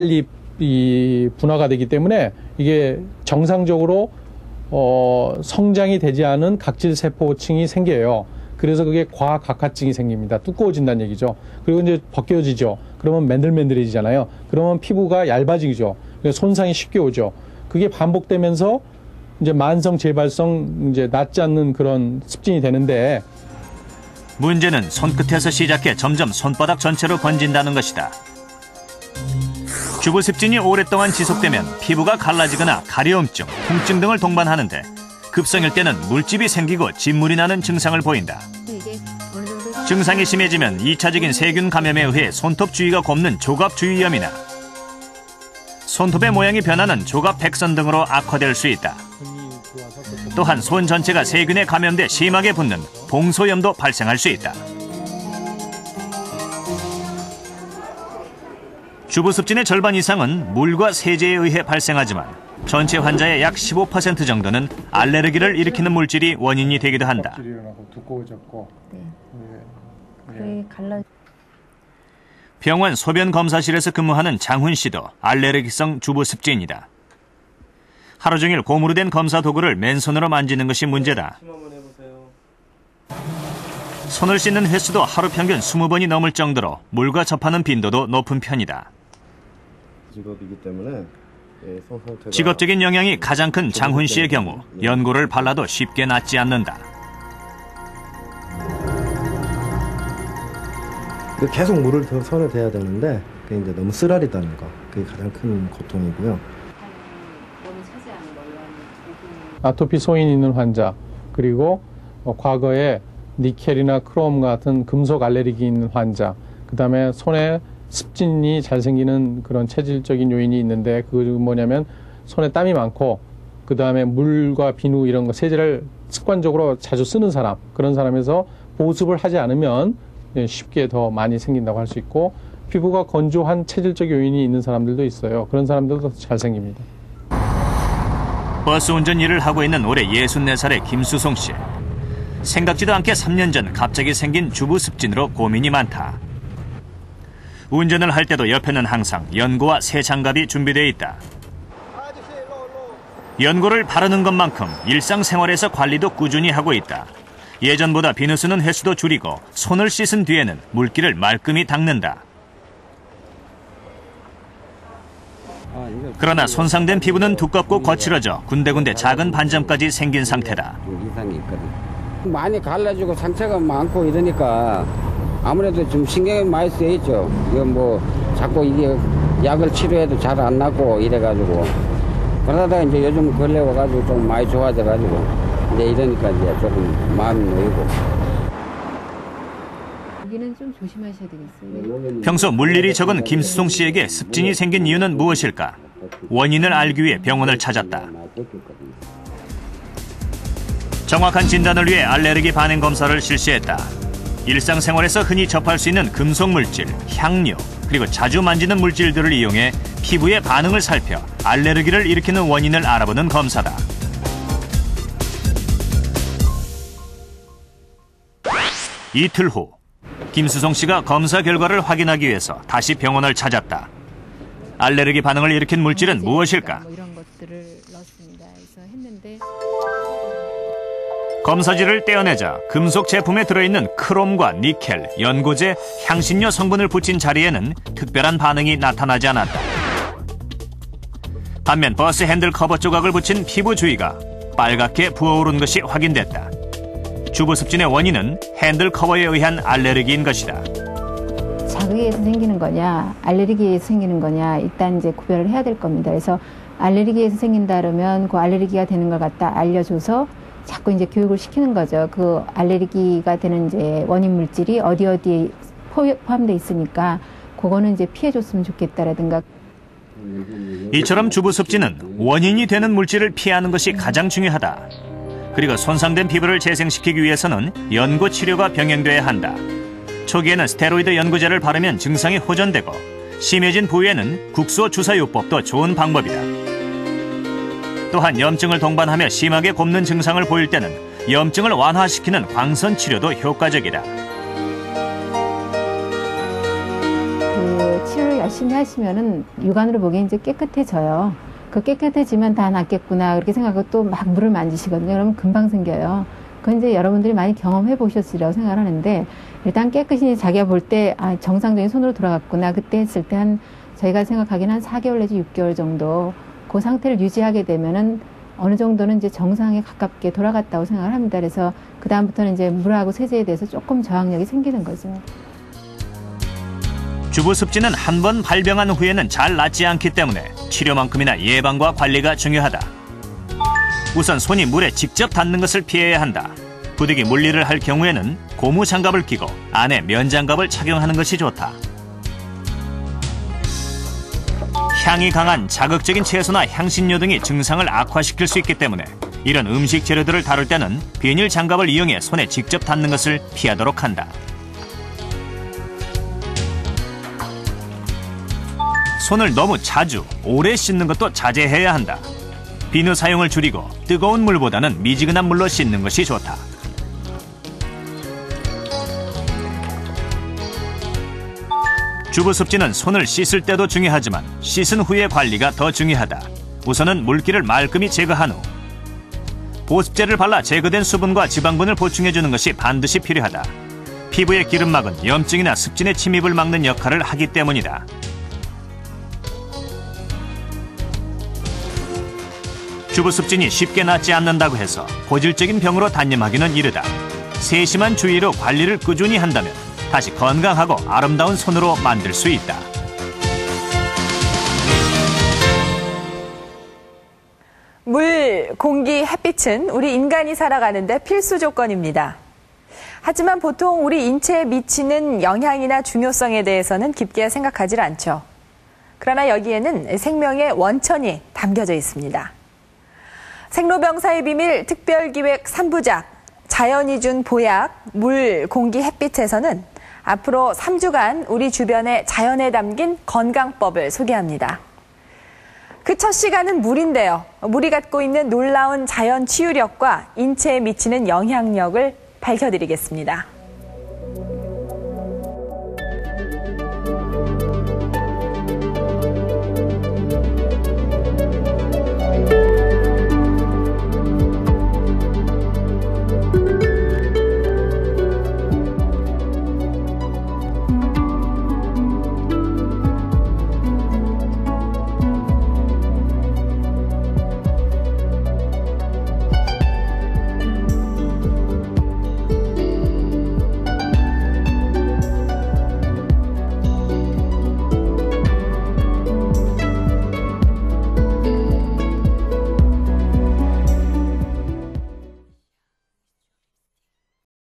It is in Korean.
이 분화가 되기 때문에 이게 정상적으로 성장이 되지 않은 각질세포층이 생겨요. 그래서 그게 과각화증이 생깁니다. 두꺼워진다는 얘기죠. 그리고 이제 벗겨지죠. 그러면 맨들맨들해지잖아요. 그러면 피부가 얇아지죠. 손상이 쉽게 오죠. 그게 반복되면서 이제 만성 재발성 이제 낫지 않는 그런 습진이 되는데, 문제는 손끝에서 시작해 점점 손바닥 전체로 번진다는 것이다. 주부습진이 오랫동안 지속되면 피부가 갈라지거나 가려움증, 통증 등을 동반하는데 급성일 때는 물집이 생기고 진물이 나는 증상을 보인다. 증상이 심해지면 2차적인 세균 감염에 의해 손톱 주위가 곱는 조갑주위염이나 손톱의 모양이 변하는 조갑백선 등으로 악화될 수 있다. 또한 손 전체가 세균에 감염돼 심하게 붓는 봉소염도 발생할 수 있다. 주부습진의 절반 이상은 물과 세제에 의해 발생하지만 전체 환자의 약 15% 정도는 알레르기를 일으키는 물질이 원인이 되기도 한다. 병원 소변검사실에서 근무하는 장훈 씨도 알레르기성 주부습진이다. 하루 종일 고무로 된 검사 도구를 맨손으로 만지는 것이 문제다. 손을 씻는 횟수도 하루 평균 20번이 넘을 정도로 물과 접하는 빈도도 높은 편이다. 직업이기 때문에 직업적인 영향이 가장 큰 장훈 씨의 경우 연고를 발라도 쉽게 낫지 않는다. 계속 물을 손에 대야 되는데 그게 이제 너무 쓰라리다는 거, 그게 가장 큰 고통이고요. 아토피 소인 있는 환자, 그리고 과거에 니켈이나 크롬 같은 금속 알레르기 있는 환자, 그 다음에 손에 습진이 잘 생기는 그런 체질적인 요인이 있는데, 그게 뭐냐면 손에 땀이 많고, 그 다음에 물과 비누 이런 거 세제를 습관적으로 자주 쓰는 사람, 그런 사람에서 보습을 하지 않으면 쉽게 더 많이 생긴다고 할 수 있고, 피부가 건조한 체질적 요인이 있는 사람들도 있어요. 그런 사람들도 잘 생깁니다. 버스 운전 일을 하고 있는 올해 64살의 김수송 씨. 생각지도 않게 3년 전 갑자기 생긴 주부습진으로 고민이 많다. 운전을 할 때도 옆에는 항상 연고와 세장갑이 준비되어 있다. 연고를 바르는 것만큼 일상생활에서 관리도 꾸준히 하고 있다. 예전보다 비누 쓰는 횟수도 줄이고 손을 씻은 뒤에는 물기를 말끔히 닦는다. 그러나 손상된 피부는 두껍고 거칠어져 군데군데 작은 반점까지 생긴 상태다. 이상이 있거든. 많이 갈라지고 상처가 많고 이러니까 아무래도 좀 신경이 많이 쓰여있죠. 이거 뭐 자꾸 이게 약을 치료해도 잘 안 낫고 이래가지고, 그러다가 이제 요즘 근래 와가지고 좀 많이 좋아져가지고 이제 이러니까 이제 조금 마음이 놓이고. 여기는 좀 조심하셔야 되겠어요. 평소 물일이 적은 김수송 씨에게 습진이 생긴 이유는 무엇일까? 원인을 알기 위해 병원을 찾았다. 정확한 진단을 위해 알레르기 반응 검사를 실시했다. 일상생활에서 흔히 접할 수 있는 금속 물질, 향료, 그리고 자주 만지는 물질들을 이용해 피부의 반응을 살펴 알레르기를 일으키는 원인을 알아보는 검사다. 이틀 후, 김수송 씨가 검사 결과를 확인하기 위해서 다시 병원을 찾았다. 알레르기 반응을 일으킨 물질은 무엇일까? 검사지를 떼어내자 금속 제품에 들어있는 크롬과 니켈, 연고제, 향신료 성분을 붙인 자리에는 특별한 반응이 나타나지 않았다. 반면 버스 핸들 커버 조각을 붙인 피부 주위가 빨갛게 부어오른 것이 확인됐다. 주부습진의 원인은 핸들 커버에 의한 알레르기인 것이다. 자극에서 생기는 거냐, 알레르기에서 생기는 거냐, 일단 이제 구별을 해야 될 겁니다. 그래서 알레르기에서 생긴다 그러면 그 알레르기가 되는 걸 갖다 알려줘서 자꾸 이제 교육을 시키는 거죠. 그 알레르기가 되는 이제 원인 물질이 어디에 포함되어 있으니까 그거는 이제 피해줬으면 좋겠다라든가. 이처럼 주부습진은 원인이 되는 물질을 피하는 것이 가장 중요하다. 그리고 손상된 피부를 재생시키기 위해서는 연고 치료가 병행돼야 한다. 초기에는 스테로이드 연고제를 바르면 증상이 호전되고 심해진 부위에는 국소 주사요법도 좋은 방법이다. 또한 염증을 동반하며 심하게 곱는 증상을 보일 때는 염증을 완화시키는 광선 치료도 효과적이다. 그 그 치료를 열심히 하시면은 육안으로 보기엔 이제 깨끗해져요. 그 깨끗해지면 다 낫겠구나 그렇게 생각하고 또 막 물을 만지시거든요. 그러면 금방 생겨요. 그건 이제 여러분들이 많이 경험해 보셨으리라고 생각을 하는데, 일단 깨끗이 자기가 볼 때 정상적인 손으로 돌아갔구나 그때 했을 때 저희가 생각하기는 한 4개월 내지 6개월 정도 그 상태를 유지하게 되면은 어느 정도는 이제 정상에 가깝게 돌아갔다고 생각을 합니다. 그래서 그 다음부터는 이제 물하고 세제에 대해서 조금 저항력이 생기는 거죠. 주부습진은 한 번 발병한 후에는 잘 낫지 않기 때문에 치료만큼이나 예방과 관리가 중요하다. 우선 손이 물에 직접 닿는 것을 피해야 한다. 부득이 물일을 할 경우에는 고무 장갑을 끼고 안에 면장갑을 착용하는 것이 좋다. 향이 강한 자극적인 채소나 향신료 등이 증상을 악화시킬 수 있기 때문에 이런 음식 재료들을 다룰 때는 비닐 장갑을 이용해 손에 직접 닿는 것을 피하도록 한다. 손을 너무 자주, 오래 씻는 것도 자제해야 한다. 비누 사용을 줄이고 뜨거운 물보다는 미지근한 물로 씻는 것이 좋다. 주부습진은 손을 씻을 때도 중요하지만 씻은 후의 관리가 더 중요하다. 우선은 물기를 말끔히 제거한 후 보습제를 발라 제거된 수분과 지방분을 보충해주는 것이 반드시 필요하다. 피부의 기름막은 염증이나 습진의 침입을 막는 역할을 하기 때문이다. 주부습진이 쉽게 낫지 않는다고 해서 고질적인 병으로 단념하기는 이르다. 세심한 주의로 관리를 꾸준히 한다면 다시 건강하고 아름다운 손으로 만들 수 있다. 물, 공기, 햇빛은 우리 인간이 살아가는데 필수 조건입니다. 하지만 보통 우리 인체에 미치는 영향이나 중요성에 대해서는 깊게 생각하지 않죠. 그러나 여기에는 생명의 원천이 담겨져 있습니다. 생로병사의 비밀 특별기획 3부작 자연이 준 보약, 물, 공기, 햇빛에서는 앞으로 3주간 우리 주변의 자연에 담긴 건강법을 소개합니다. 그 첫 시간은 물인데요. 물이 갖고 있는 놀라운 자연 치유력과 인체에 미치는 영향력을 밝혀드리겠습니다.